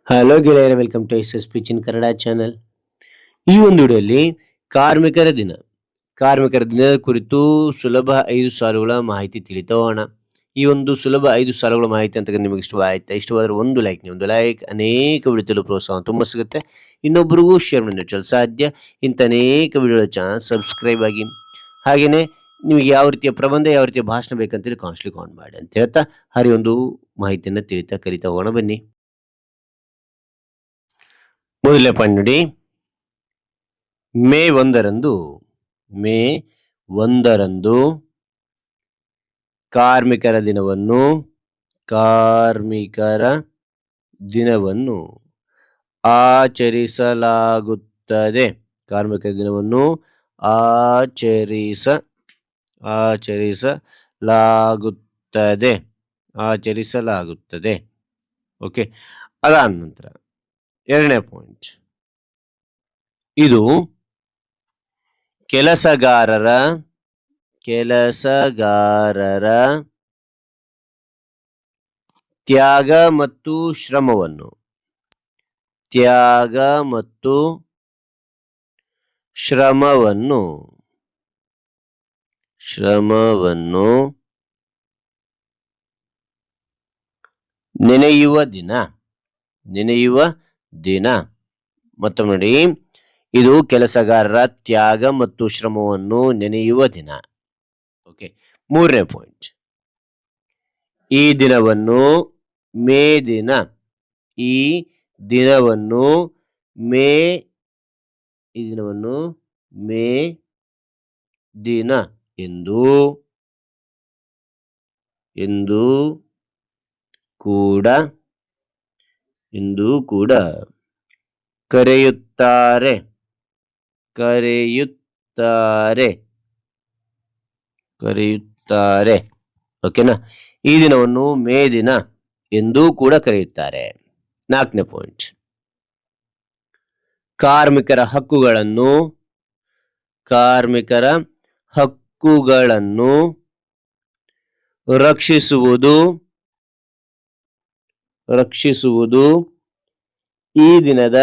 Hello ಗೆಳೆಯರೆ, welcome to S S pitch in Kannada channel. ಈ ಒಂದು ವಿಡಿಯೋದಲ್ಲಿ ಕಾರ್ಮಿಕರ ದಿನ ಕಾರ್ಮಿಕರ ದಿನದ ಕುರಿತು ಸುಲಭ 5 ಸಾಲುಗಳ ಮಾಹಿತಿ ತಿಳಿತಾ ಹೋಗೋಣ. ಈ ಒಂದು ಸುಲಭ 5 ಸಾಲುಗಳ ಮಾಹಿತಿ ಅಂತ ನಿಮಗೆ ಇಷ್ಟವಾಯ್ತಾ? ಇಷ್ಟವಾದ್ರೆ ಒಂದು ಲೈಕ್ ಅನೇಕ ವಿಡಿಯೋ ಪ್ರೋತ್ಸಾಹ ತುಂಬ ಸಿಗುತ್ತೆ. ಇನ್ನೊಬ್ಬರಿಗೂ ಶೇರ್ ಮಾಡಿ ಸಾಧ್ಯ. ಇಂಥ ಅನೇಕ ವಿಡಿಯೋಗಳ ಚಾನಲ್ ಸಬ್ಸ್ಕ್ರೈಬ್ ಆಗಿ. ಹಾಗೆಯೇ ನಿಮಗೆ ಯಾವ ರೀತಿಯ ಪ್ರಬಂಧ, ಯಾವ ರೀತಿಯ ಭಾಷಣ ಬೇಕಂತೇಳಿ ಕಾಮೆಂಟ್ ಮಾಡಿ ಅಂತ ಹೇಳ್ತಾ ಒಂದು ಮಾಹಿತಿಯನ್ನು ಕಲಿತಾ ಹೋಗೋಣ ಬನ್ನಿ. ಮೊದಲನೇ ಪಾಯಿಂಟ್ ನೋಡಿ, ಮೇ 1ರಂದು ಕಾರ್ಮಿಕರ ದಿನವನ್ನು ಆಚರಿಸಲಾಗುತ್ತದೆ. ಕಾರ್ಮಿಕರ ದಿನವನ್ನು ಆಚರಿಸಲಾಗುತ್ತದೆ. ಓಕೆ, ಅದಾದ ನಂತರ ಎರಡನೇ ಪಾಯಿಂಟ್, ಇದು ಕೆಲಸಗಾರರ ತ್ಯಾಗ ಮತ್ತು ಶ್ರಮವನ್ನು ನೆನೆಯುವ ದಿನ. ಮತ್ತೊಮ್ಮೆ ನೋಡಿ, ಇದು ಕೆಲಸಗಾರರ ತ್ಯಾಗ ಮತ್ತು ಶ್ರಮವನ್ನು ನೆನೆಯುವ ದಿನ. ಓಕೆ, ಮೂರನೇ ಪಾಯಿಂಟ್, ಈ ದಿನವನ್ನು ಮೇ ದಿನ ಎಂದು ಕೂಡ ಕರೆಯುತ್ತಾರೆ. ಓಕೆನಾ? ಈ ದಿನವನ್ನು ಮೇ ದಿನ ಎಂದೂ ಕೂಡ ಕರೆಯುತ್ತಾರೆ. ನಾಲ್ಕನೇ ಪಾಯಿಂಟ್, ಕಾರ್ಮಿಕರ ಹಕ್ಕುಗಳನ್ನು ರಕ್ಷಿಸುವುದು ಈ ದಿನದ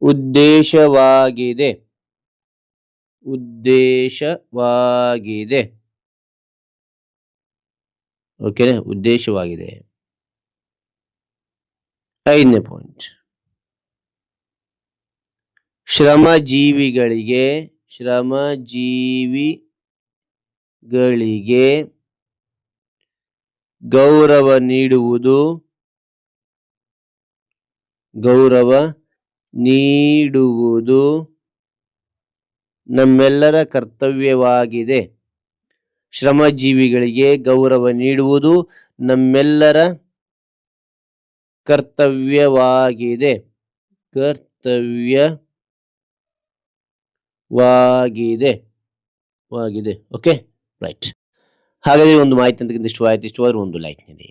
ಉದ್ದೇಶವಾಗಿದೆ. ಓಕೆ, ಉದ್ದೇಶವಾಗಿದೆ. ಐದನೇ ಪಾಯಿಂಟ್, ಶ್ರಮಜೀವಿಗಳಿಗೆ ಗೌರವ ನೀಡುವುದು ನಮ್ಮೆಲ್ಲರ ಕರ್ತವ್ಯವಾಗಿದೆ. ಶ್ರಮಜೀವಿಗಳಿಗೆ ಗೌರವ ನೀಡುವುದು ನಮ್ಮೆಲ್ಲರ ಕರ್ತವ್ಯವಾಗಿದೆ. Okay, right. ಹಾಗಾದರೆ ಒಂದು ಮಾಹಿತಿ ಅಂತ ಇಷ್ಟವಾದ್ರೆ ಒಂದು ಲೈಕ್ ನೀಡಿ.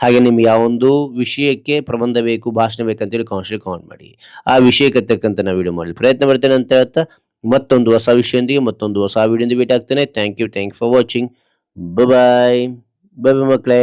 ಹಾಗೆ ನಿಮ್ಗೆ ಯಾವ ಒಂದು ವಿಷಯಕ್ಕೆ ಪ್ರಬಂಧ ಬೇಕು, ಭಾಷಣ ಬೇಕಂತೇಳಿ ಕಾಮೆಂಟ್ ಮಾಡಿ. ಆ ವಿಷಯಕ್ಕೆ ತಕ್ಕಂತೆ ನಾವು ವಿಡಿಯೋ ಮಾಡಲು ಪ್ರಯತ್ನ ಮಾಡ್ತೇನೆ ಅಂತ ಹೇಳ್ತಾ, ಮತ್ತೊಂದು ಹೊಸ ವಿಷಯದೊಂದಿಗೆ ಮತ್ತೊಂದು ಹೊಸ ವಿಡಿಯೋದಿಂದ ಭೇಟಿ ಆಗ್ತೇನೆ. Thank you for watching. Bye ಮಕ್ಕಳೇ.